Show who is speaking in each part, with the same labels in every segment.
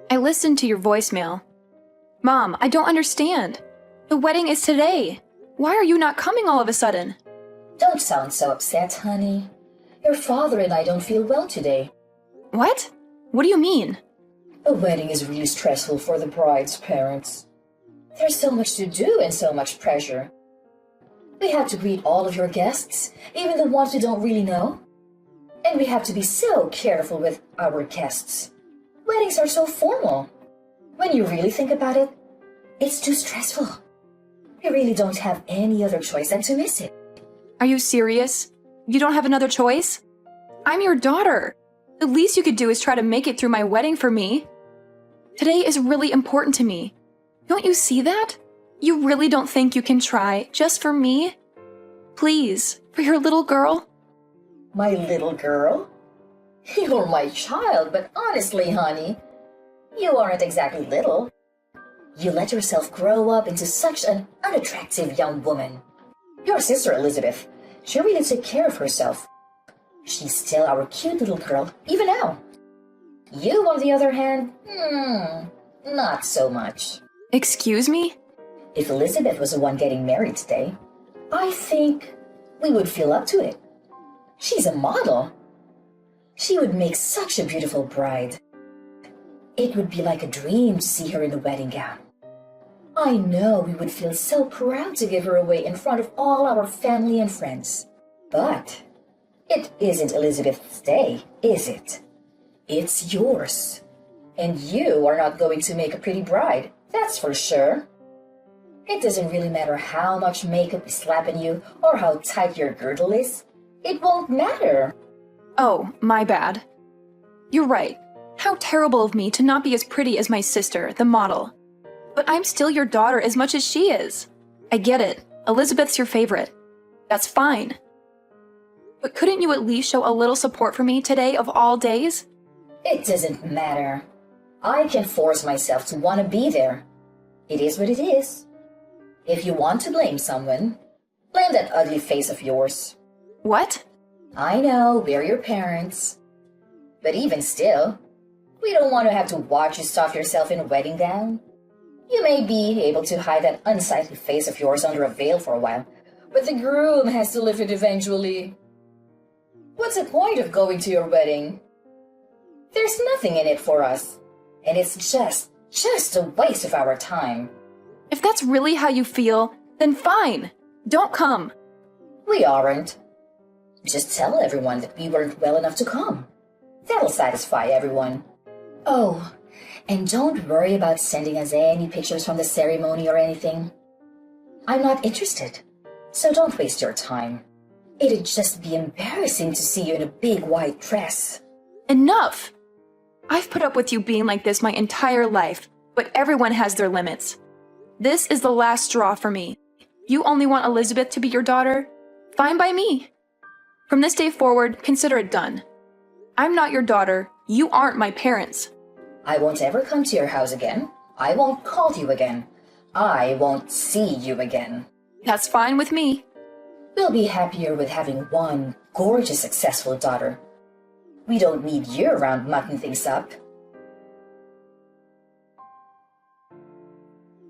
Speaker 1: I listened to your voicemail. Mom, I don't understand. The wedding is today. Why are you not coming all of a sudden?
Speaker 2: Don't sound so upset, honey. Your father and I don't feel well today.
Speaker 1: What? What do you mean?
Speaker 2: The wedding is really stressful for the bride's parents. There's so much to do and so much pressure. We have to greet all of your guests, even the ones we don't really know. And we have to be so careful with our guests. Weddings are so formal. When you really think about it, it's too stressful. We really don't have any other choice than to miss it.
Speaker 1: Are you serious? You don't have another choice? I'm your daughter. The least you could do is try to make it through my wedding for me. Today is really important to me. Don't you see that? You really don't think you can try just for me? Please, for your little girl?
Speaker 2: My little girl? You're my child, but honestly, honey, you aren't exactly little. You let yourself grow up into such an unattractive young woman. Your sister Elizabeth, she really took care of herself. She's still our cute little girl, even now. You, on the other hand, not so much.
Speaker 1: Excuse me?
Speaker 2: If Elizabeth was the one getting married today, I think we would feel up to it. She's a model. She would make such a beautiful bride. It would be like a dream to see her in a wedding gown. I know we would feel so proud to give her away in front of all our family and friends. But it isn't Elizabeth's day, is it? It's yours. And you are not going to make a pretty bride, that's for sure. It doesn't really matter how much makeup is slapping you or how tight your girdle is. It won't matter.
Speaker 1: Oh, my bad. You're right. How terrible of me to not be as pretty as my sister, the model. But I'm still your daughter as much as she is. I get it. Elizabeth's your favorite. That's fine. But couldn't you at least show a little support for me today of all days?
Speaker 2: It doesn't matter. I can force myself to want to be there. It is what it is. If you want to blame someone, blame that ugly face of yours.
Speaker 1: What?
Speaker 2: I know, we're your parents. But even still, we don't want to have to watch you stuff yourself in a wedding gown. You may be able to hide that unsightly face of yours under a veil for a while, but the groom has to live it eventually. What's the point of going to your wedding? There's nothing in it for us, and it's just a waste of our time.
Speaker 1: If that's really how you feel, then fine. Don't come.
Speaker 2: We aren't. Just tell everyone that we weren't well enough to come. That'll satisfy everyone. Oh, and don't worry about sending us any pictures from the ceremony or anything. I'm not interested, so don't waste your time. It'd just be embarrassing to see you in a big white dress.
Speaker 1: Enough! I've put up with you being like this my entire life, but everyone has their limits. This is the last straw for me. You only want Elizabeth to be your daughter? Fine by me. From this day forward, consider it done. I'm not your daughter. You aren't my parents.
Speaker 2: I won't ever come to your house again. I won't call you again. I won't see you again.
Speaker 1: That's fine with me.
Speaker 2: We'll be happier with having one gorgeous, successful daughter. We don't need you around mucking things up.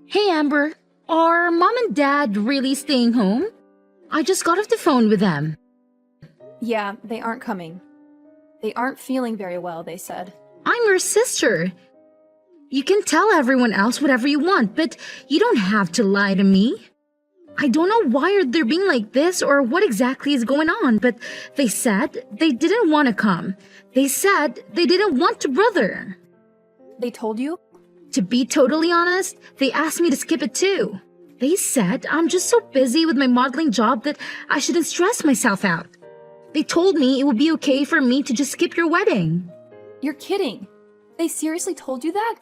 Speaker 3: Hey Amber, are Mom and Dad really staying home? I just got off the phone with them.
Speaker 1: Yeah, they aren't coming. They aren't feeling very well, they said.
Speaker 3: I'm your sister. You can tell everyone else whatever you want, but you don't have to lie to me. I don't know why they're being like this or what exactly is going on, but they said they didn't want to come. They said they didn't want to brother.
Speaker 1: They told you?
Speaker 3: To be totally honest, they asked me to skip it too. They said I'm just so busy with my modeling job that I shouldn't stress myself out. They told me it would be okay for me to just skip your wedding.
Speaker 1: You're kidding. They seriously told you that?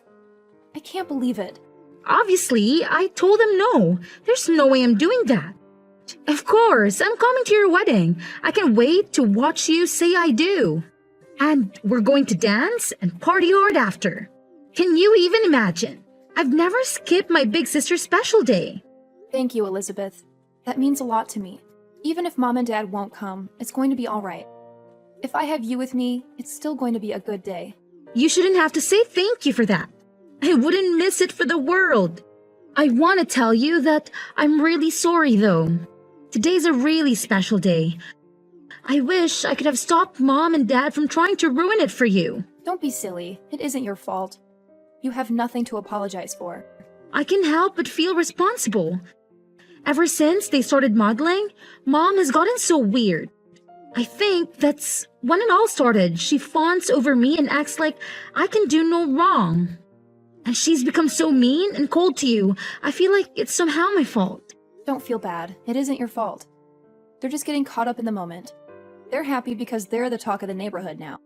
Speaker 1: I can't believe it.
Speaker 3: Obviously, I told them no. There's no way I'm doing that. Of course, I'm coming to your wedding. I can't wait to watch you say I do. And we're going to dance and party hard after. Can you even imagine? I've never skipped my big sister's special day.
Speaker 1: Thank you, Elizabeth. That means a lot to me. Even if Mom and Dad won't come, it's going to be all right. If I have you with me, it's still going to be a good day.
Speaker 3: You shouldn't have to say thank you for that. I wouldn't miss it for the world. I want to tell you that I'm really sorry though. Today's a really special day. I wish I could have stopped Mom and Dad from trying to ruin it for you.
Speaker 1: Don't be silly. It isn't your fault. You have nothing to apologize for.
Speaker 3: I can help but feel responsible. Ever since they started modeling, Mom has gotten so weird. I think that's when it all started. She fawns over me and acts like I can do no wrong. And she's become so mean and cold to you. I feel like it's somehow my fault.
Speaker 1: Don't feel bad. It isn't your fault. They're just getting caught up in the moment. They're happy because they're the talk of the neighborhood now.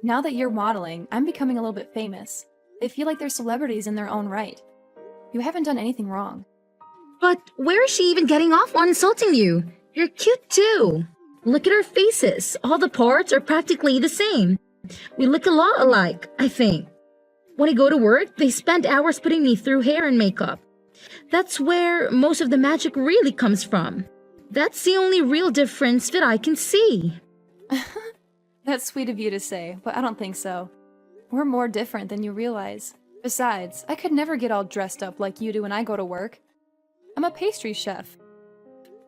Speaker 1: Now that you're modeling, I'm becoming a little bit famous. They feel like they're celebrities in their own right. You haven't done anything wrong.
Speaker 3: But where is she even getting off on insulting you? You're cute too. Look at our faces. All the parts are practically the same. We look a lot alike, I think. When I go to work, they spend hours putting me through hair and makeup. That's where most of the magic really comes from. That's the only real difference that I can see.
Speaker 1: That's sweet of you to say, but I don't think so. We're more different than you realize. Besides, I could never get all dressed up like you do when I go to work. I'm a pastry chef.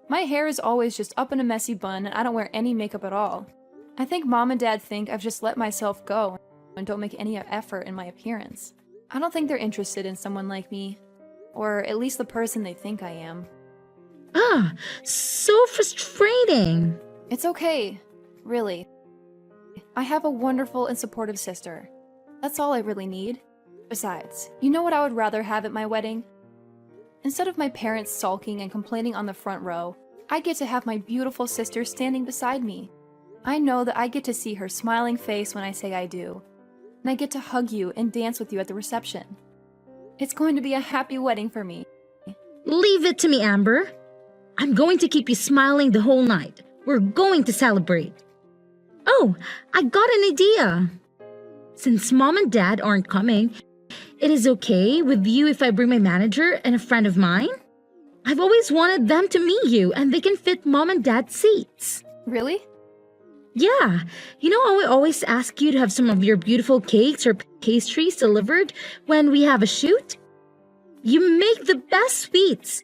Speaker 1: My hair is always just up in a messy bun and I don't wear any makeup at all. I think Mom and Dad think I've just let myself go and don't make any effort in my appearance. I don't think they're interested in someone like me. Or at least the person they think I am.
Speaker 3: Ah, so frustrating.
Speaker 1: It's okay. Really. I have a wonderful and supportive sister. That's all I really need. Besides, you know what I would rather have at my wedding? Instead of my parents sulking and complaining on the front row, I get to have my beautiful sister standing beside me. I know that I get to see her smiling face when I say I do. And I get to hug you and dance with you at the reception. It's going to be a happy wedding for me.
Speaker 3: Leave it to me, Amber. I'm going to keep you smiling the whole night. We're going to celebrate. Oh, I got an idea. Since Mom and Dad aren't coming, it is okay with you if I bring my manager and a friend of mine? I've always wanted them to meet you and they can fit Mom and Dad's seats.
Speaker 1: Really?
Speaker 3: Yeah, you know how I always ask you to have some of your beautiful cakes or pastries delivered when we have a shoot? You make the best sweets.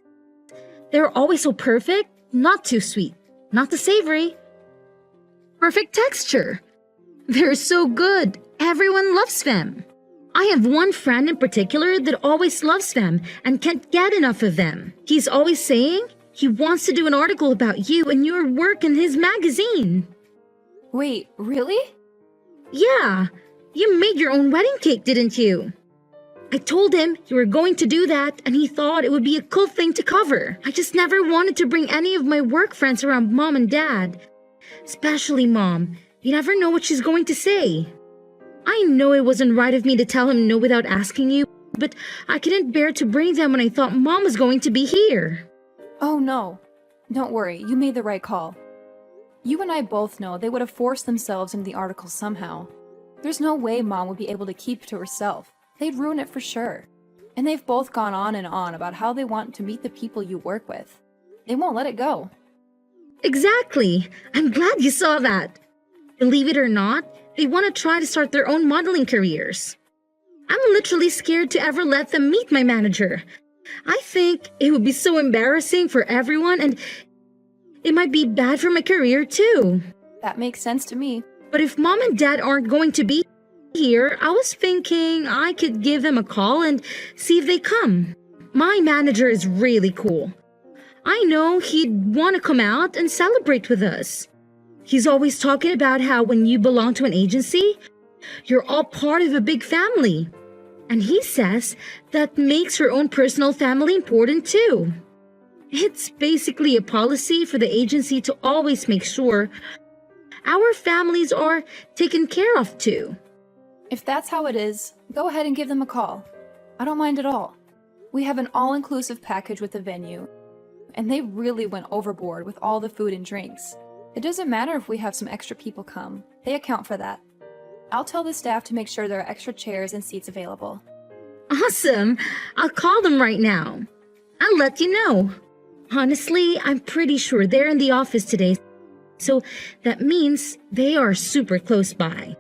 Speaker 3: They're always so perfect, not too sweet, not too savory. Perfect texture. They're so good. Everyone loves them. I have one friend in particular that always loves them and can't get enough of them. He's always saying he wants to do an article about you and your work in his magazine.
Speaker 1: Wait, really?
Speaker 3: Yeah, you made your own wedding cake, didn't you? I told him you were going to do that and he thought it would be a cool thing to cover. I just never wanted to bring any of my work friends around Mom and Dad. Especially Mom. You never know what she's going to say. I know it wasn't right of me to tell him no without asking you, but I couldn't bear to bring them when I thought Mom was going to be here.
Speaker 1: Oh no. Don't worry, you made the right call. You and I both know they would have forced themselves into the article somehow. There's no way Mom would be able to keep it to herself. They'd ruin it for sure. And they've both gone on and on about how they want to meet the people you work with. They won't let it go.
Speaker 3: Exactly. I'm glad you saw that. Believe it or not, they want to try to start their own modeling careers. I'm literally scared to ever let them meet my manager. I think it would be so embarrassing for everyone and it might be bad for my career too.
Speaker 1: That makes sense to me.
Speaker 3: But if Mom and Dad aren't going to be here, I was thinking I could give them a call and see if they come. My manager is really cool. I know he'd want to come out and celebrate with us. He's always talking about how when you belong to an agency, you're all part of a big family. And he says that makes your own personal family important too. It's basically a policy for the agency to always make sure our families are taken care of too.
Speaker 1: If that's how it is, go ahead and give them a call. I don't mind at all. We have an all-inclusive package with the venue, and they really went overboard with all the food and drinks. It doesn't matter if we have some extra people come. They account for that. I'll tell the staff to make sure there are extra chairs and seats available.
Speaker 3: Awesome! I'll call them right now. I'll let you know. Honestly, I'm pretty sure they're in the office today, so that means they are super close by.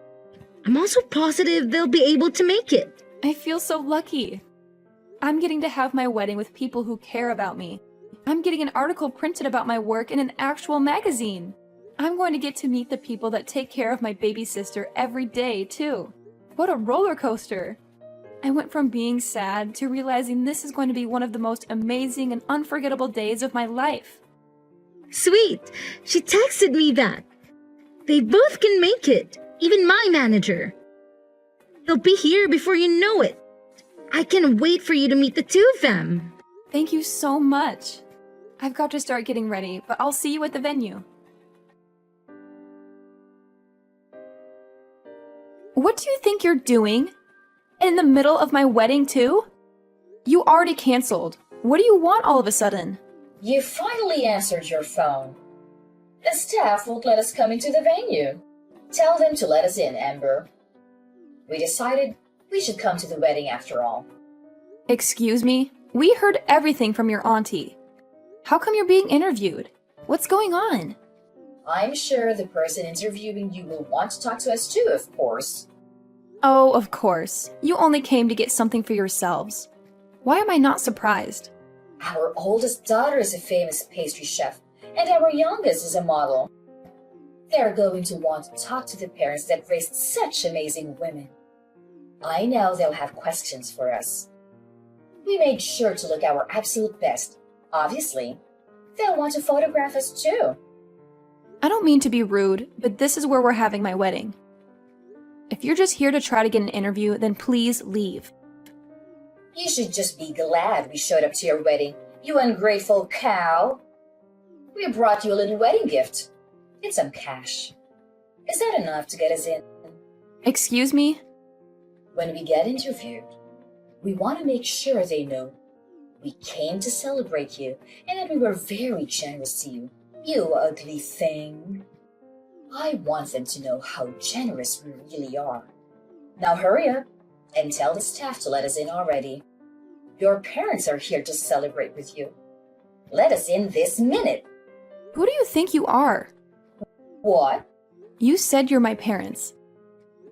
Speaker 3: I'm also positive they'll be able to make it.
Speaker 1: I feel so lucky. I'm getting to have my wedding with people who care about me. I'm getting an article printed about my work in an actual magazine. I'm going to get to meet the people that take care of my baby sister every day, too. What a roller coaster! I went from being sad to realizing this is going to be one of the most amazing and unforgettable days of my life.
Speaker 3: Sweet! She texted me that. They both can make it, even my manager. They'll be here before you know it. I can't wait for you to meet the two of them.
Speaker 1: Thank you so much. I've got to start getting ready, but I'll see you at the venue. What do you think you're doing? In the middle of my wedding, too? You already canceled. What do you want all of a sudden?
Speaker 2: You finally answered your phone. The staff won't let us come into the venue. Tell them to let us in, Amber. We decided we should come to the wedding after all.
Speaker 1: Excuse me? We heard everything from your auntie. How come you're being interviewed? What's going on?
Speaker 2: I'm sure the person interviewing you will want to talk to us too, of course.
Speaker 1: Oh, of course. You only came to get something for yourselves. Why am I not surprised?
Speaker 2: Our oldest daughter is a famous pastry chef, and our youngest is a model. They're going to want to talk to the parents that raised such amazing women. I know they'll have questions for us. We made sure to look our absolute best. Obviously, they'll want to photograph us too.
Speaker 1: I don't mean to be rude, but this is where we're having my wedding. If you're just here to try to get an interview, then please leave.
Speaker 2: You should just be glad we showed up to your wedding, you ungrateful cow. We brought you a little wedding gift. It's some cash. Is that enough to get us in?
Speaker 1: Excuse me?
Speaker 2: When we get interviewed, we want to make sure they know we came to celebrate you and that we were very generous to you, you ugly thing. I want them to know how generous we really are. Now hurry up and tell the staff to let us in already. Your parents are here to celebrate with you. Let us in this minute.
Speaker 1: Who do you think you are?
Speaker 2: What?
Speaker 1: You said you're my parents.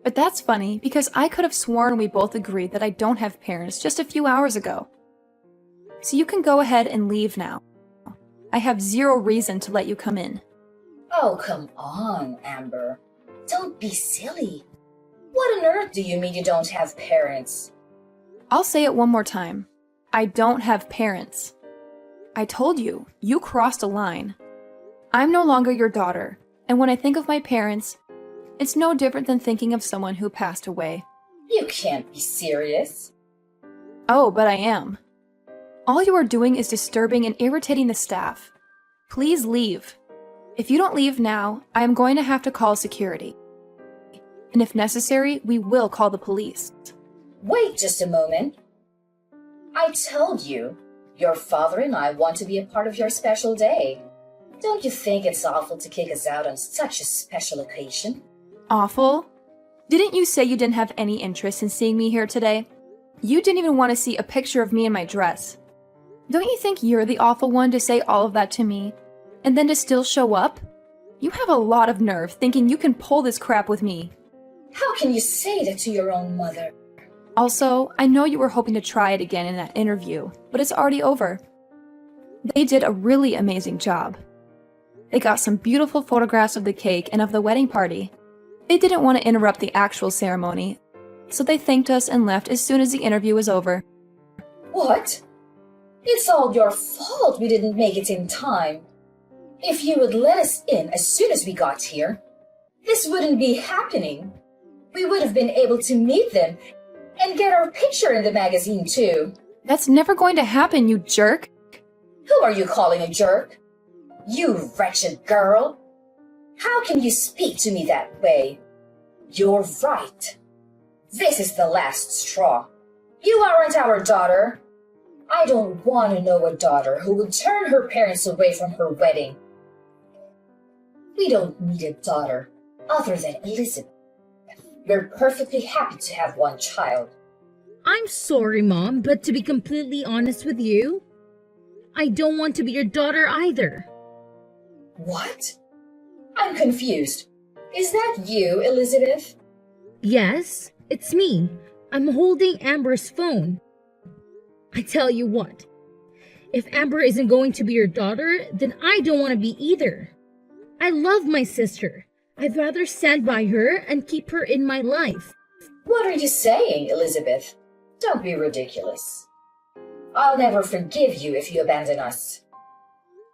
Speaker 1: But that's funny because I could have sworn we both agreed that I don't have parents just a few hours ago. So you can go ahead and leave now. I have zero reason to let you come in.
Speaker 2: Oh, come on, Amber. Don't be silly. What on earth do you mean you don't have parents?
Speaker 1: I'll say it one more time. I don't have parents. I told you, you crossed a line. I'm no longer your daughter, and when I think of my parents, it's no different than thinking of someone who passed away.
Speaker 2: You can't be serious.
Speaker 1: Oh, but I am. All you are doing is disturbing and irritating the staff. Please leave. If you don't leave now, I am going to have to call security. And if necessary, we will call the police.
Speaker 2: Wait just a moment. I told you, your father and I want to be a part of your special day. Don't you think it's awful to kick us out on such a special occasion?
Speaker 1: Awful? Didn't you say you didn't have any interest in seeing me here today? You didn't even want to see a picture of me in my dress. Don't you think you're the awful one to say all of that to me, and then to still show up? You have a lot of nerve thinking you can pull this crap with me.
Speaker 2: How can you say that to your own mother?
Speaker 1: Also, I know you were hoping to try it again in that interview, but it's already over. They did a really amazing job. They got some beautiful photographs of the cake and of the wedding party. They didn't want to interrupt the actual ceremony, so they thanked us and left as soon as the interview was over.
Speaker 2: What? It's all your fault we didn't make it in time. If you would let us in as soon as we got here, this wouldn't be happening. We would have been able to meet them and get our picture in the magazine too.
Speaker 1: That's never going to happen, you jerk.
Speaker 2: Who are you calling a jerk? You wretched girl. How can you speak to me that way? You're right. This is the last straw. You aren't our daughter. I don't want to know a daughter who would turn her parents away from her wedding. We don't need a daughter other than Elizabeth. We're perfectly happy to have one child.
Speaker 3: I'm sorry, Mom, but to be completely honest with you, I don't want to be your daughter either.
Speaker 2: What? I'm confused. Is that you, Elizabeth?
Speaker 3: Yes, it's me. I'm holding Amber's phone. I tell you what, if Amber isn't going to be your daughter, then I don't want to be either. I love my sister. I'd rather stand by her and keep her in my life.
Speaker 2: What are you saying, Elizabeth? Don't be ridiculous. I'll never forgive you if you abandon us.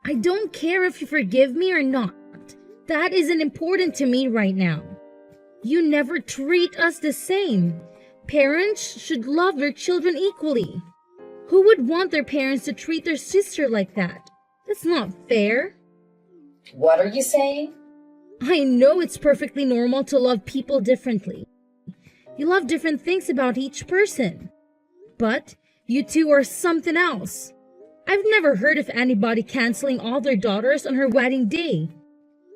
Speaker 3: I don't care if you forgive me or not. That isn't important to me right now. You never treat us the same. Parents should love their children equally. Who would want their parents to treat their sister like that? That's not fair.
Speaker 2: What are you saying?
Speaker 3: I know it's perfectly normal to love people differently. You love different things about each person. But you two are something else. I've never heard of anybody canceling all their daughters on her wedding day.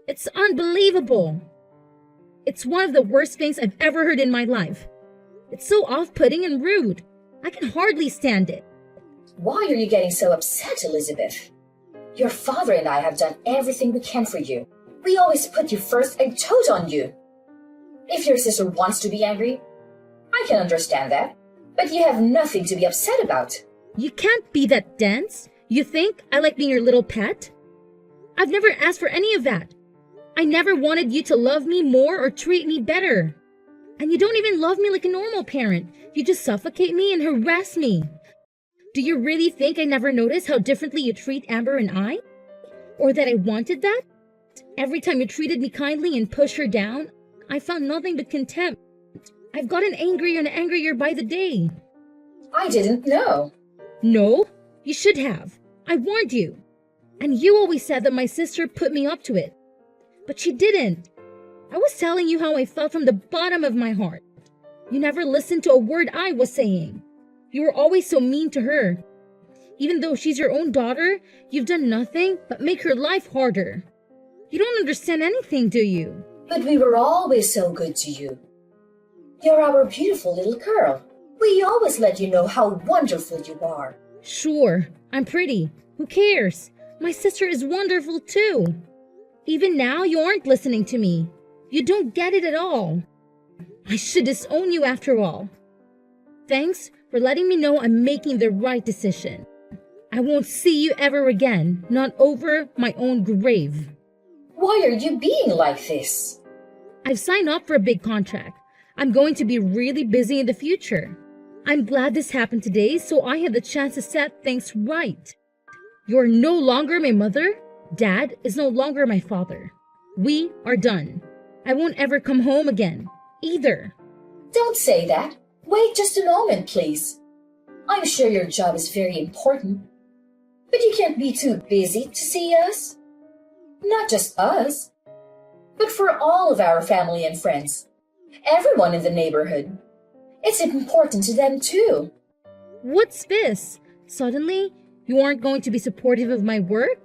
Speaker 3: It's unbelievable. It's one of the worst things I've ever heard in my life. It's so off-putting and rude. I can hardly stand it.
Speaker 2: Why are you getting so upset, Elizabeth? Your father and I have done everything we can for you. We always put you first and told on you. If your sister wants to be angry, I can understand that. But you have nothing to be upset about.
Speaker 3: You can't be that dense. You think I like being your little pet? I've never asked for any of that. I never wanted you to love me more or treat me better. And you don't even love me like a normal parent. You just suffocate me and harass me. Do you really think I never noticed how differently you treat Amber and I? Or that I wanted that? Every time you treated me kindly and pushed her down, I found nothing but contempt. I've gotten angrier and angrier by the day.
Speaker 2: I didn't know.
Speaker 3: No, you should have. I warned you. And you always said that my sister put me up to it. But she didn't. I was telling you how I felt from the bottom of my heart. You never listened to a word I was saying. You were always so mean to her. Even though she's your own daughter, you've done nothing but make her life harder. You don't understand anything, do you?
Speaker 2: But we were always so good to you. You're our beautiful little girl. We always let you know how wonderful you are.
Speaker 3: Sure, I'm pretty. Who cares? My sister is wonderful too. Even now, you aren't listening to me. You don't get it at all. I should disown you after all. Thanks for letting me know I'm making the right decision. I won't see you ever again, not over my own grave.
Speaker 2: Why are you being like this?
Speaker 3: I've signed up for a big contract. I'm going to be really busy in the future. I'm glad this happened today so I had the chance to set things right. You're no longer my mother. Dad is no longer my father. We are done. I won't ever come home again, either.
Speaker 2: Don't say that. Wait just a moment, please. I'm sure your job is very important. But you can't be too busy to see us. Not just us, but for all of our family and friends. Everyone in the neighborhood. It's important to them too.
Speaker 3: What's this? Suddenly, you aren't going to be supportive of my work?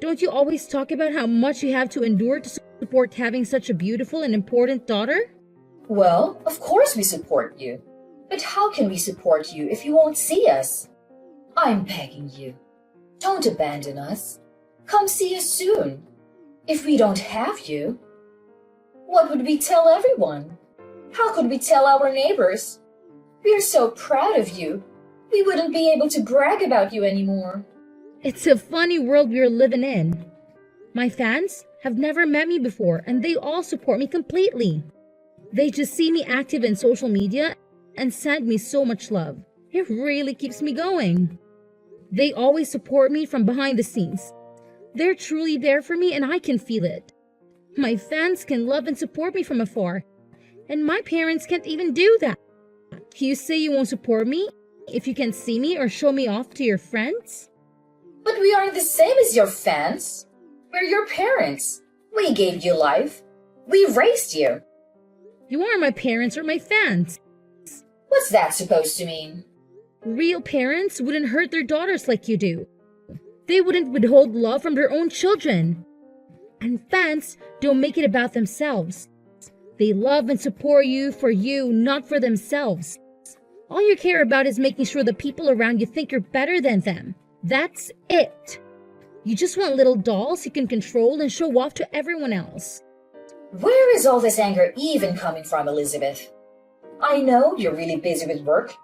Speaker 3: Don't you always talk about how much you have to endure to support having such a beautiful and important daughter?
Speaker 2: Well, of course we support you. But how can we support you if you won't see us? I'm begging you. Don't abandon us. Come see us soon. If we don't have you, what would we tell everyone? How could we tell our neighbors? We're so proud of you. We wouldn't be able to brag about you anymore.
Speaker 3: It's a funny world we're living in. My fans have never met me before and they all support me completely. They just see me active in social media and send me so much love. It really keeps me going. They always support me from behind the scenes. They're truly there for me and I can feel it. My fans can love and support me from afar, and my parents can't even do that. You say you won't support me if you can't see me or show me off to your friends?
Speaker 2: But we aren't the same as your fans. We're your parents. We gave you life. We raised you.
Speaker 3: You aren't my parents or my fans.
Speaker 2: What's that supposed to mean?
Speaker 3: Real parents wouldn't hurt their daughters like you do. They wouldn't withhold love from their own children. And fans don't make it about themselves. They love and support you for you, not for themselves. All you care about is making sure the people around you think you're better than them. That's it. You just want little dolls you can control and show off to everyone else.
Speaker 2: Where is all this anger even coming from, Elizabeth? I know you're really busy with work.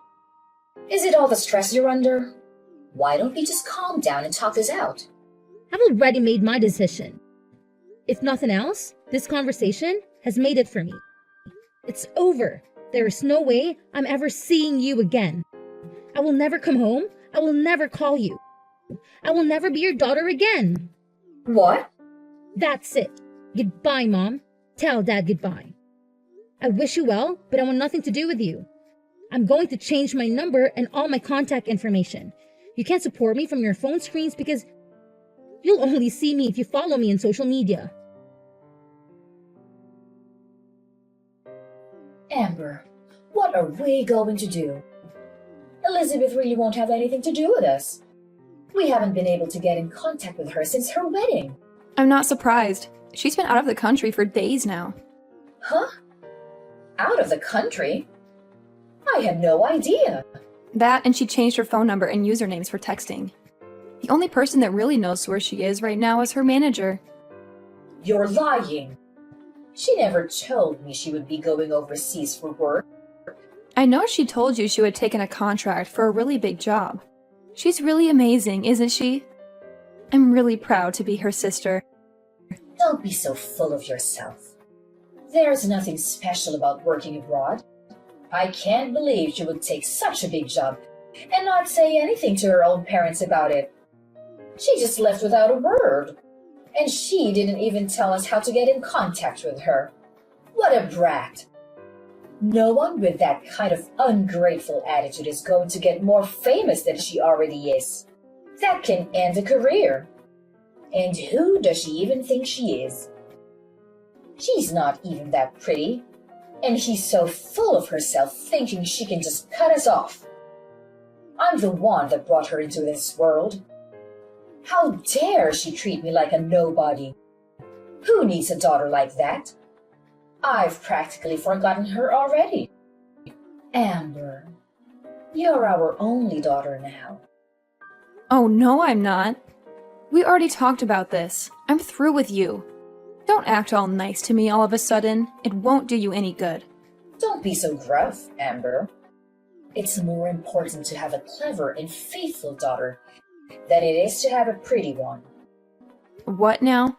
Speaker 2: Is it all the stress you're under? Why don't we just calm down and talk this out?
Speaker 3: I've already made my decision. If nothing else, this conversation has made it for me. It's over. There is no way I'm ever seeing you again. I will never come home. I will never call you. I will never be your daughter again.
Speaker 2: What?
Speaker 3: That's it. Goodbye, Mom. Tell Dad goodbye. I wish you well, but I want nothing to do with you. I'm going to change my number and all my contact information. You can't support me from your phone screens because you'll only see me if you follow me on social media.
Speaker 2: Amber, what are we going to do? Elizabeth really won't have anything to do with us. We haven't been able to get in contact with her since her wedding.
Speaker 1: I'm not surprised. She's been out of the country for days now.
Speaker 2: Huh? Out of the country? I had no idea.
Speaker 1: That, and she changed her phone number and usernames for texting. The only person that really knows where she is right now is her manager.
Speaker 2: You're lying. She never told me she would be going overseas for work.
Speaker 1: I know she told you she would taken a contract for a really big job. She's really amazing, isn't she? I'm really proud to be her sister.
Speaker 2: Don't be so full of yourself. There's nothing special about working abroad. I can't believe she would take such a big job and not say anything to her own parents about it. She just left without a word. And she didn't even tell us how to get in contact with her. What a brat. No one with that kind of ungrateful attitude is going to get more famous than she already is. That can end a career. And who does she even think she is? She's not even that pretty. And she's so full of herself thinking she can just cut us off. I'm the one that brought her into this world. How dare she treat me like a nobody? Who needs a daughter like that? I've practically forgotten her already. Amber, you're our only daughter now.
Speaker 1: Oh no, I'm not. We already talked about this. I'm through with you. Don't act all nice to me all of a sudden. It won't do you any good.
Speaker 2: Don't be so gruff, Amber. It's more important to have a clever and faithful daughter than it is to have a pretty one.
Speaker 1: What now?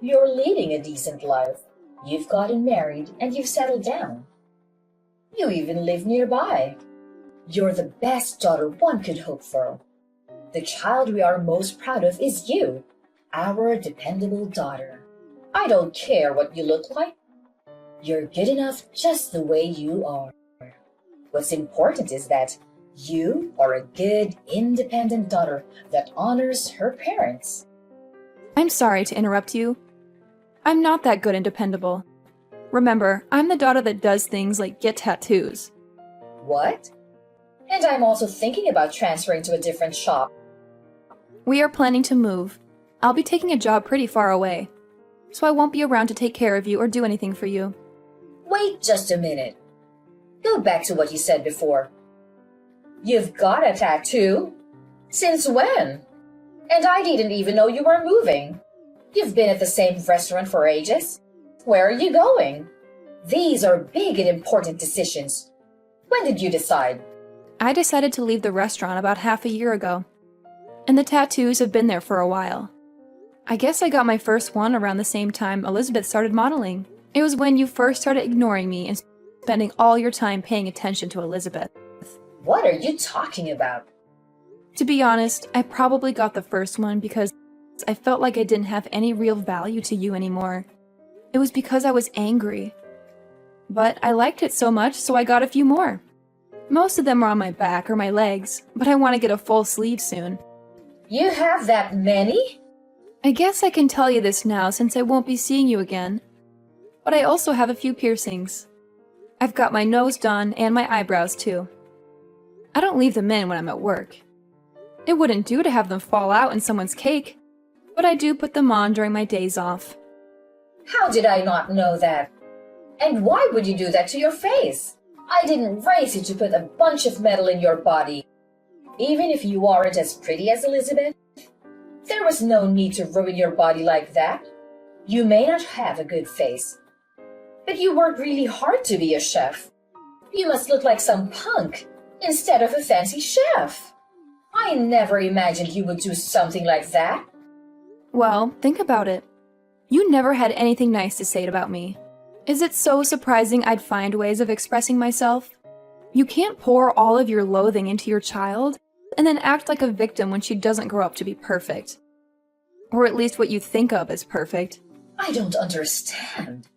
Speaker 2: You're leading a decent life. You've gotten married and you've settled down. You even live nearby. You're the best daughter one could hope for. The child we are most proud of is you, our dependable daughter. I don't care what you look like. You're good enough just the way you are. What's important is that you are a good, independent daughter that honors her parents.
Speaker 1: I'm sorry to interrupt you. I'm not that good and dependable. Remember, I'm the daughter that does things like get tattoos.
Speaker 2: What? And I'm also thinking about transferring to a different shop.
Speaker 1: We are planning to move. I'll be taking a job pretty far away, so I won't be around to take care of you or do anything for you.
Speaker 2: Wait just a minute. Go back to what you said before. You've got a tattoo? Since when? And I didn't even know you were moving. You've been at the same restaurant for ages. Where are you going? These are big and important decisions. When did you decide?
Speaker 1: I decided to leave the restaurant about half a year ago, and the tattoos have been there for a while. I guess I got my first one around the same time Elizabeth started modeling. It was when you first started ignoring me and spending all your time paying attention to Elizabeth.
Speaker 2: What are you talking about?
Speaker 1: To be honest, I probably got the first one because I felt like I didn't have any real value to you anymore. It was because I was angry. But I liked it so much, so I got a few more. Most of them are on my back or my legs, but I want to get a full sleeve soon.
Speaker 2: You have that many?
Speaker 1: I guess I can tell you this now since I won't be seeing you again. But I also have a few piercings. I've got my nose done and my eyebrows too. I don't leave them in when I'm at work. It wouldn't do to have them fall out in someone's cake, but I do put them on during my days off.
Speaker 2: How did I not know that? And why would you do that to your face? I didn't raise you to put a bunch of metal in your body. Even if you aren't as pretty as Elizabeth, there was no need to ruin your body like that. You may not have a good face, but you work really hard to be a chef. You must look like some punk instead of a fancy chef. I never imagined you would do something like that.
Speaker 1: Well, think about it. You never had anything nice to say about me. Is it so surprising I'd find ways of expressing myself? You can't pour all of your loathing into your child and then act like a victim when she doesn't grow up to be perfect. Or at least what you think of as perfect.
Speaker 2: I don't understand.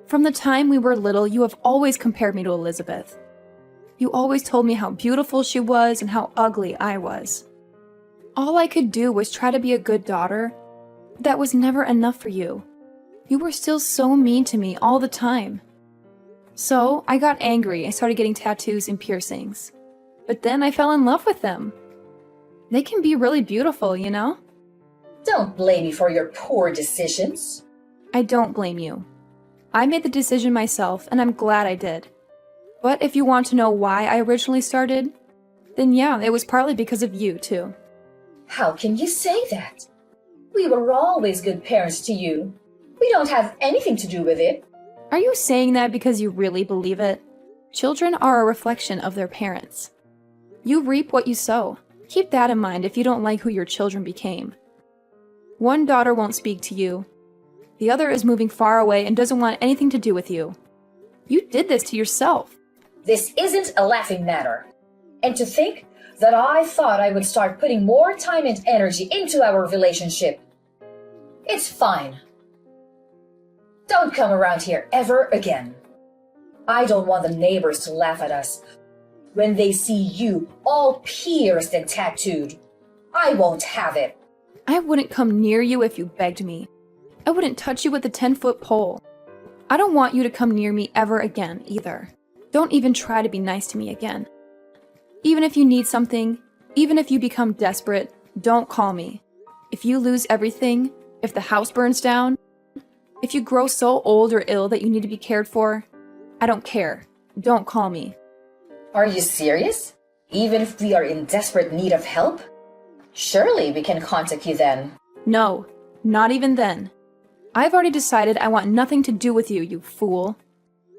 Speaker 1: From the time we were little, you have always compared me to Elizabeth. You always told me how beautiful she was and how ugly I was. All I could do was try to be a good daughter. That was never enough for you. You were still so mean to me all the time. So I got angry and started getting tattoos and piercings. But then I fell in love with them. They can be really beautiful, you know?
Speaker 2: Don't blame me for your poor decisions.
Speaker 1: I don't blame you. I made the decision myself, and I'm glad I did. But if you want to know why I originally started, then yeah, it was partly because of you, too.
Speaker 2: How can you say that? We were always good parents to you. We don't have anything to do with it.
Speaker 1: Are you saying that because you really believe it? Children are a reflection of their parents. You reap what you sow. Keep that in mind if you don't like who your children became. One daughter won't speak to you. The other is moving far away and doesn't want anything to do with you. You did this to yourself.
Speaker 2: This isn't a laughing matter. And to think that I thought I would start putting more time and energy into our relationship. It's fine. Don't come around here ever again. I don't want the neighbors to laugh at us when they see you all pierced and tattooed. I won't have it.
Speaker 1: I wouldn't come near you if you begged me. I wouldn't touch you with a 10-foot pole. I don't want you to come near me ever again, either. Don't even try to be nice to me again. Even if you need something, even if you become desperate, don't call me. If you lose everything, if the house burns down, if you grow so old or ill that you need to be cared for, I don't care. Don't call me.
Speaker 2: Are you serious? Even if we are in desperate need of help? Surely we can contact you then.
Speaker 1: No, not even then. I've already decided I want nothing to do with you, you fool.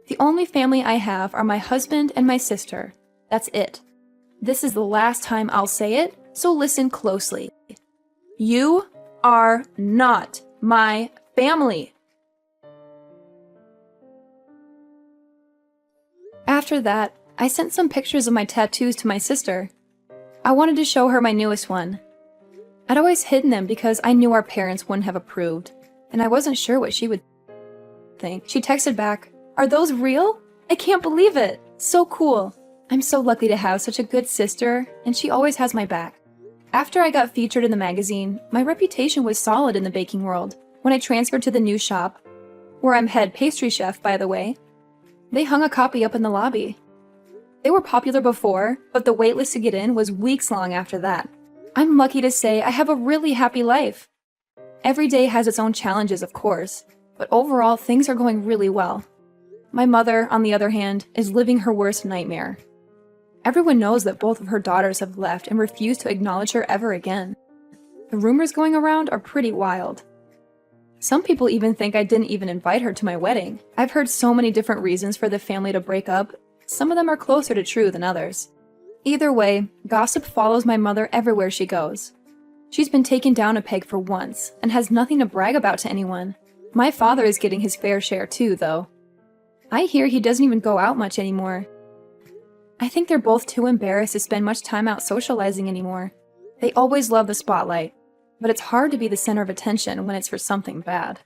Speaker 1: The only family I have are my husband and my sister. That's it. This is the last time I'll say it, so listen closely. You are not my family. After that, I sent some pictures of my tattoos to my sister. I wanted to show her my newest one. I'd always hidden them because I knew our parents wouldn't have approved, and I wasn't sure what she would think. She texted back, "Are those real? I can't believe it. So cool. I'm so lucky to have such a good sister, and she always has my back." After I got featured in the magazine, my reputation was solid in the baking world. When I transferred to the new shop, where I'm head pastry chef, by the way, they hung a copy up in the lobby. They were popular before, but the waitlist to get in was weeks long after that. I'm lucky to say I have a really happy life. Every day has its own challenges, of course, but overall things are going really well. My mother, on the other hand, is living her worst nightmare. Everyone knows that both of her daughters have left and refuse to acknowledge her ever again. The rumors going around are pretty wild. Some people even think I didn't even invite her to my wedding. I've heard so many different reasons for the family to break up. Some of them are closer to true than others. Either way, gossip follows my mother everywhere she goes. She's been taken down a peg for once and has nothing to brag about to anyone. My father is getting his fair share too, though. I hear he doesn't even go out much anymore. I think they're both too embarrassed to spend much time out socializing anymore. They always love the spotlight, but it's hard to be the center of attention when it's for something bad.